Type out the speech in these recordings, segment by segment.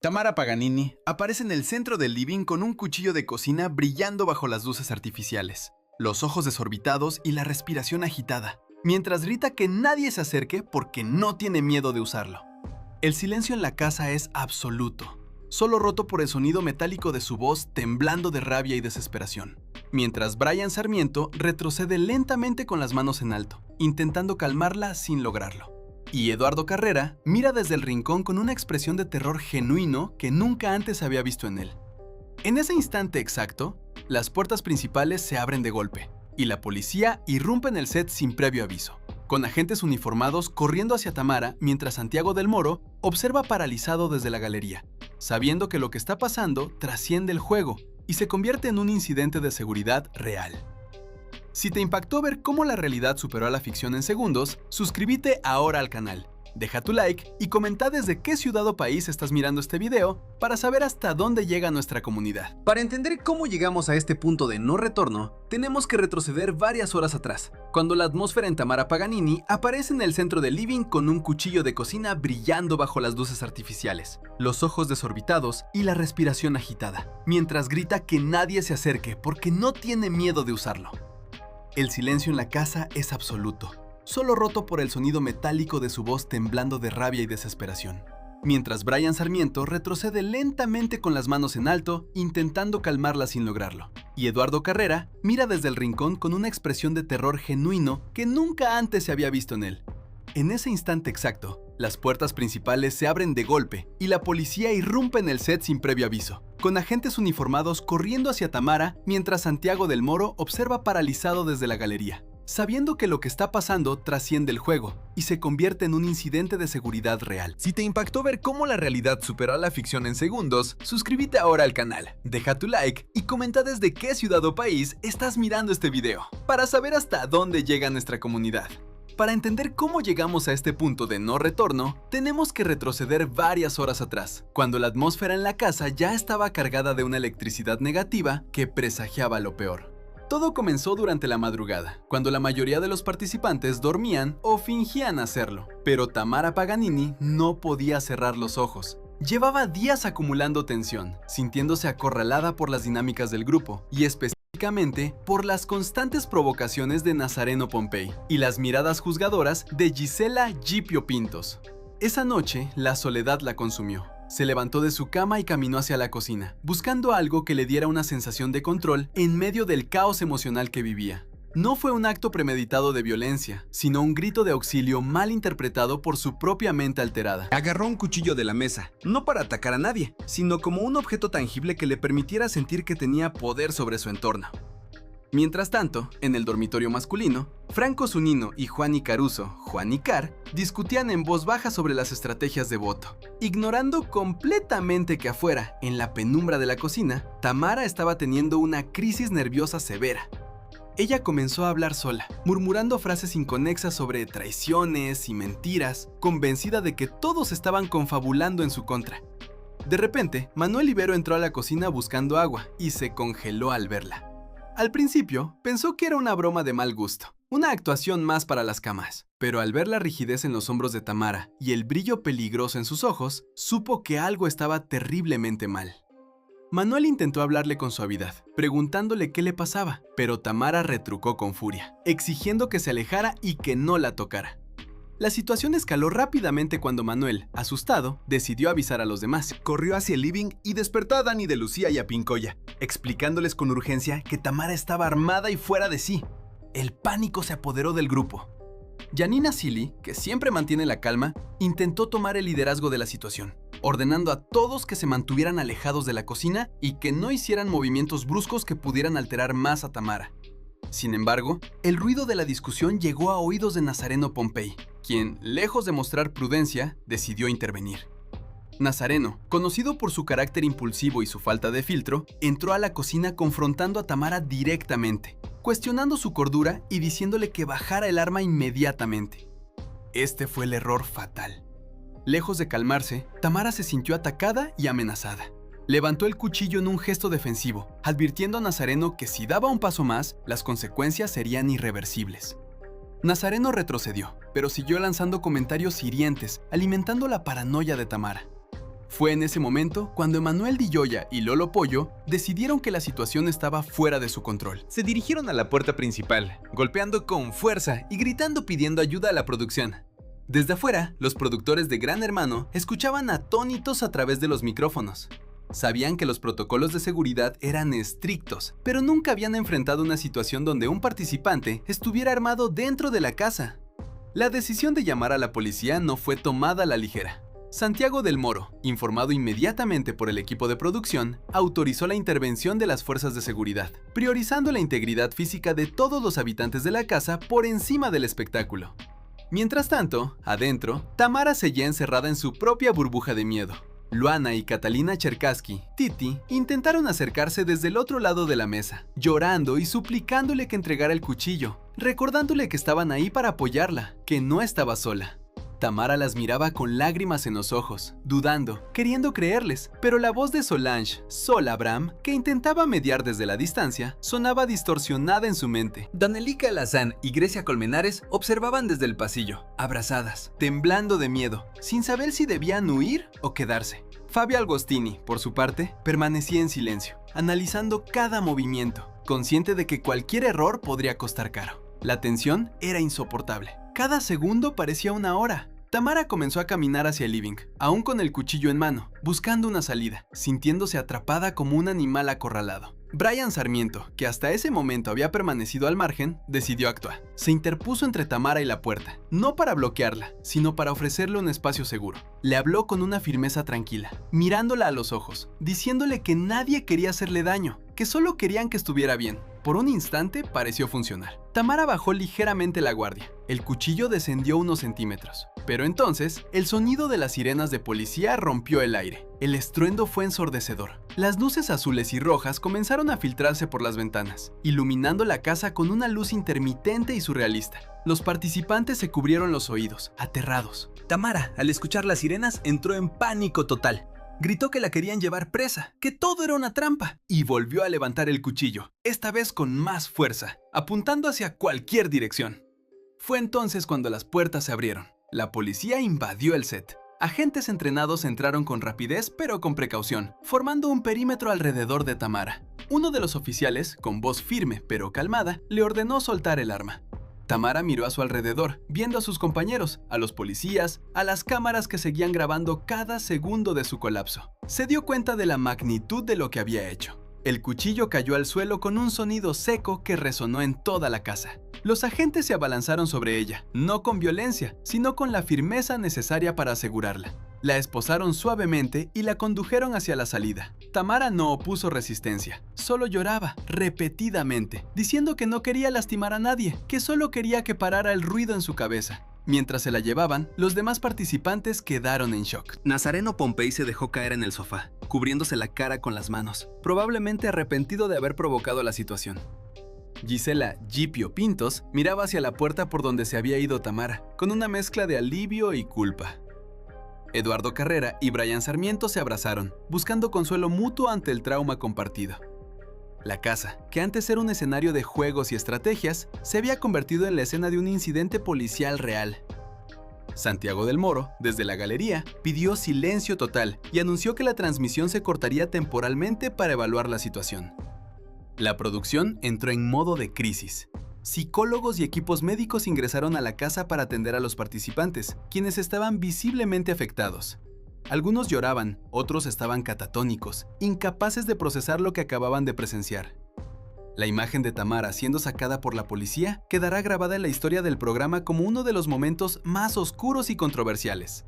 Tamara Paganini aparece en el centro del living con un cuchillo de cocina brillando bajo las luces artificiales, los ojos desorbitados y la respiración agitada, mientras grita que nadie se acerque porque no tiene miedo de usarlo. El silencio en la casa es absoluto, solo roto por el sonido metálico de su voz temblando de rabia y desesperación, mientras Brian Sarmiento retrocede lentamente con las manos en alto, intentando calmarla sin lograrlo. Y Eduardo Carrera mira desde el rincón con una expresión de terror genuino que nunca antes había visto en él. En ese instante exacto, las puertas principales se abren de golpe, y la policía irrumpe en el set sin previo aviso, con agentes uniformados corriendo hacia Tamara mientras Santiago del Moro observa paralizado desde la galería, sabiendo que lo que está pasando trasciende el juego y se convierte en un incidente de seguridad real. Si te impactó ver cómo la realidad superó a la ficción en segundos, suscríbete ahora al canal, deja tu like y comenta desde qué ciudad o país estás mirando este video para saber hasta dónde llega nuestra comunidad. Para entender cómo llegamos a este punto de no retorno, tenemos que retroceder varias horas atrás, cuando la atmósfera en Tamara Paganini aparece en el centro del living con un cuchillo de cocina brillando bajo las luces artificiales, los ojos desorbitados y la respiración agitada, mientras grita que nadie se acerque porque no tiene miedo de usarlo. El silencio en la casa es absoluto, solo roto por el sonido metálico de su voz temblando de rabia y desesperación, mientras Brian Sarmiento retrocede lentamente con las manos en alto, intentando calmarla sin lograrlo. Y Eduardo Carrera mira desde el rincón con una expresión de terror genuino que nunca antes se había visto en él. En ese instante exacto, las puertas principales se abren de golpe y la policía irrumpe en el set sin previo aviso, con agentes uniformados corriendo hacia Tamara mientras Santiago del Moro observa paralizado desde la galería, sabiendo que lo que está pasando trasciende el juego y se convierte en un incidente de seguridad real. Si te impactó ver cómo la realidad superó a la ficción en segundos, suscríbete ahora al canal, deja tu like y comenta desde qué ciudad o país estás mirando este video, para saber hasta dónde llega nuestra comunidad. Para entender cómo llegamos a este punto de no retorno, tenemos que retroceder varias horas atrás, cuando la atmósfera en la casa ya estaba cargada de una electricidad negativa que presagiaba lo peor. Todo comenzó durante la madrugada, cuando la mayoría de los participantes dormían o fingían hacerlo, pero Tamara Paganini no podía cerrar los ojos. Llevaba días acumulando tensión, sintiéndose acorralada por las dinámicas del grupo, y específicamente por las constantes provocaciones de Nazareno Pompey y las miradas juzgadoras de Gisela Gipio Pintos. Esa noche, la soledad la consumió. Se levantó de su cama y caminó hacia la cocina, buscando algo que le diera una sensación de control en medio del caos emocional que vivía. No fue un acto premeditado de violencia, sino un grito de auxilio mal interpretado por su propia mente alterada. Agarró un cuchillo de la mesa, no para atacar a nadie, sino como un objeto tangible que le permitiera sentir que tenía poder sobre su entorno. Mientras tanto, en el dormitorio masculino, Franco Zunino y Juani Caruso, Juan y Car, discutían en voz baja sobre las estrategias de voto, ignorando completamente que afuera, en la penumbra de la cocina, Tamara estaba teniendo una crisis nerviosa severa. Ella comenzó a hablar sola, murmurando frases inconexas sobre traiciones y mentiras, convencida de que todos estaban confabulando en su contra. De repente, Manuel Ibero entró a la cocina buscando agua y se congeló al verla. Al principio, pensó que era una broma de mal gusto, una actuación más para las cámaras, pero al ver la rigidez en los hombros de Tamara y el brillo peligroso en sus ojos, supo que algo estaba terriblemente mal. Manuel intentó hablarle con suavidad, preguntándole qué le pasaba, pero Tamara retrucó con furia, exigiendo que se alejara y que no la tocara. La situación escaló rápidamente cuando Manuel, asustado, decidió avisar a los demás. Corrió hacia el living y despertó a Dani de Lucía y a Pincoya, explicándoles con urgencia que Tamara estaba armada y fuera de sí. El pánico se apoderó del grupo. Janina Silly, que siempre mantiene la calma, intentó tomar el liderazgo de la situación, ordenando a todos que se mantuvieran alejados de la cocina y que no hicieran movimientos bruscos que pudieran alterar más a Tamara. Sin embargo, el ruido de la discusión llegó a oídos de Nazareno Pompey, quien, lejos de mostrar prudencia, decidió intervenir. Nazareno, conocido por su carácter impulsivo y su falta de filtro, entró a la cocina confrontando a Tamara directamente, cuestionando su cordura y diciéndole que bajara el arma inmediatamente. Este fue el error fatal. Lejos de calmarse, Tamara se sintió atacada y amenazada. Levantó el cuchillo en un gesto defensivo, advirtiendo a Nazareno que si daba un paso más, las consecuencias serían irreversibles. Nazareno retrocedió, pero siguió lanzando comentarios hirientes, alimentando la paranoia de Tamara. Fue en ese momento cuando Emanuel Di Gioia y Lolo Pollo decidieron que la situación estaba fuera de su control. Se dirigieron a la puerta principal, golpeando con fuerza y gritando pidiendo ayuda a la producción. Desde afuera, los productores de Gran Hermano escuchaban atónitos a través de los micrófonos. Sabían que los protocolos de seguridad eran estrictos, pero nunca habían enfrentado una situación donde un participante estuviera armado dentro de la casa. La decisión de llamar a la policía no fue tomada a la ligera. Santiago del Moro, informado inmediatamente por el equipo de producción, autorizó la intervención de las fuerzas de seguridad, priorizando la integridad física de todos los habitantes de la casa por encima del espectáculo. Mientras tanto, adentro, Tamara seguía encerrada en su propia burbuja de miedo. Luana y Catalina Cherkassky, Titi, intentaron acercarse desde el otro lado de la mesa, llorando y suplicándole que entregara el cuchillo, recordándole que estaban ahí para apoyarla, que no estaba sola. Tamara las miraba con lágrimas en los ojos, dudando, queriendo creerles, pero la voz de Solange, Sol Abraham, que intentaba mediar desde la distancia, sonaba distorsionada en su mente. Danelica Alazán y Grecia Colmenares observaban desde el pasillo, abrazadas, temblando de miedo, sin saber si debían huir o quedarse. Fabio Agostini, por su parte, permanecía en silencio, analizando cada movimiento, consciente de que cualquier error podría costar caro. La tensión era insoportable. Cada segundo parecía una hora. Tamara comenzó a caminar hacia el living, aún con el cuchillo en mano, buscando una salida, sintiéndose atrapada como un animal acorralado. Brian Sarmiento, que hasta ese momento había permanecido al margen, decidió actuar. Se interpuso entre Tamara y la puerta, no para bloquearla, sino para ofrecerle un espacio seguro. Le habló con una firmeza tranquila, mirándola a los ojos, diciéndole que nadie quería hacerle daño, que solo querían que estuviera bien. Por un instante pareció funcionar. Tamara bajó ligeramente la guardia. El cuchillo descendió unos centímetros. Pero entonces, el sonido de las sirenas de policía rompió el aire. El estruendo fue ensordecedor. Las luces azules y rojas comenzaron a filtrarse por las ventanas, iluminando la casa con una luz intermitente y surrealista. Los participantes se cubrieron los oídos, aterrados. Tamara, al escuchar las sirenas, entró en pánico total. Gritó que la querían llevar presa, que todo era una trampa, y volvió a levantar el cuchillo, esta vez con más fuerza, apuntando hacia cualquier dirección. Fue entonces cuando las puertas se abrieron. La policía invadió el set. Agentes entrenados entraron con rapidez pero con precaución, formando un perímetro alrededor de Tamara. Uno de los oficiales, con voz firme pero calmada, le ordenó soltar el arma. Tamara miró a su alrededor, viendo a sus compañeros, a los policías, a las cámaras que seguían grabando cada segundo de su colapso. Se dio cuenta de la magnitud de lo que había hecho. El cuchillo cayó al suelo con un sonido seco que resonó en toda la casa. Los agentes se abalanzaron sobre ella, no con violencia, sino con la firmeza necesaria para asegurarla. La esposaron suavemente y la condujeron hacia la salida. Tamara no opuso resistencia, solo lloraba, repetidamente, diciendo que no quería lastimar a nadie, que solo quería que parara el ruido en su cabeza. Mientras se la llevaban, los demás participantes quedaron en shock. Nazareno Pompey se dejó caer en el sofá, cubriéndose la cara con las manos, probablemente arrepentido de haber provocado la situación. Gisela Gipio Pintos miraba hacia la puerta por donde se había ido Tamara, con una mezcla de alivio y culpa. Eduardo Carrera y Brian Sarmiento se abrazaron, buscando consuelo mutuo ante el trauma compartido. La casa, que antes era un escenario de juegos y estrategias, se había convertido en la escena de un incidente policial real. Santiago del Moro, desde la galería, pidió silencio total y anunció que la transmisión se cortaría temporalmente para evaluar la situación. La producción entró en modo de crisis. Psicólogos y equipos médicos ingresaron a la casa para atender a los participantes, quienes estaban visiblemente afectados. Algunos lloraban, otros estaban catatónicos, incapaces de procesar lo que acababan de presenciar. La imagen de Tamara siendo sacada por la policía quedará grabada en la historia del programa como uno de los momentos más oscuros y controversiales.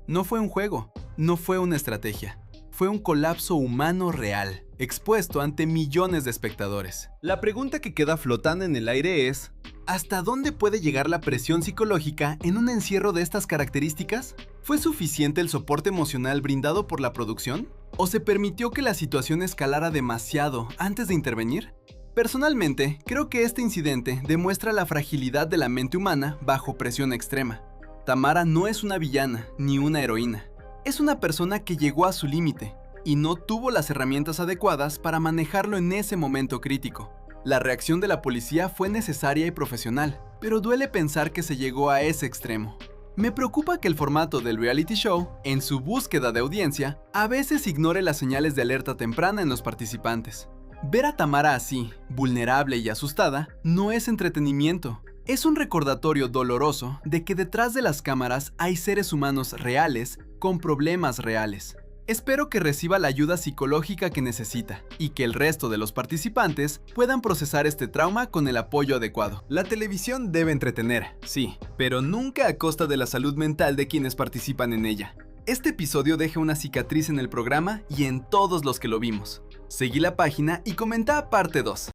No fue un juego, no fue una estrategia. Fue un colapso humano real, expuesto ante millones de espectadores. La pregunta que queda flotando en el aire es: ¿hasta dónde puede llegar la presión psicológica en un encierro de estas características? ¿Fue suficiente el soporte emocional brindado por la producción? ¿O se permitió que la situación escalara demasiado antes de intervenir? Personalmente, creo que este incidente demuestra la fragilidad de la mente humana bajo presión extrema. Tamara no es una villana ni una heroína. Es una persona que llegó a su límite y no tuvo las herramientas adecuadas para manejarlo en ese momento crítico. La reacción de la policía fue necesaria y profesional, pero duele pensar que se llegó a ese extremo. Me preocupa que el formato del reality show, en su búsqueda de audiencia, a veces ignore las señales de alerta temprana en los participantes. Ver a Tamara así, vulnerable y asustada, no es entretenimiento. Es un recordatorio doloroso de que detrás de las cámaras hay seres humanos reales con problemas reales. Espero que reciba la ayuda psicológica que necesita y que el resto de los participantes puedan procesar este trauma con el apoyo adecuado. La televisión debe entretener, sí, pero nunca a costa de la salud mental de quienes participan en ella. Este episodio deja una cicatriz en el programa y en todos los que lo vimos. Seguí la página y comenta parte 2.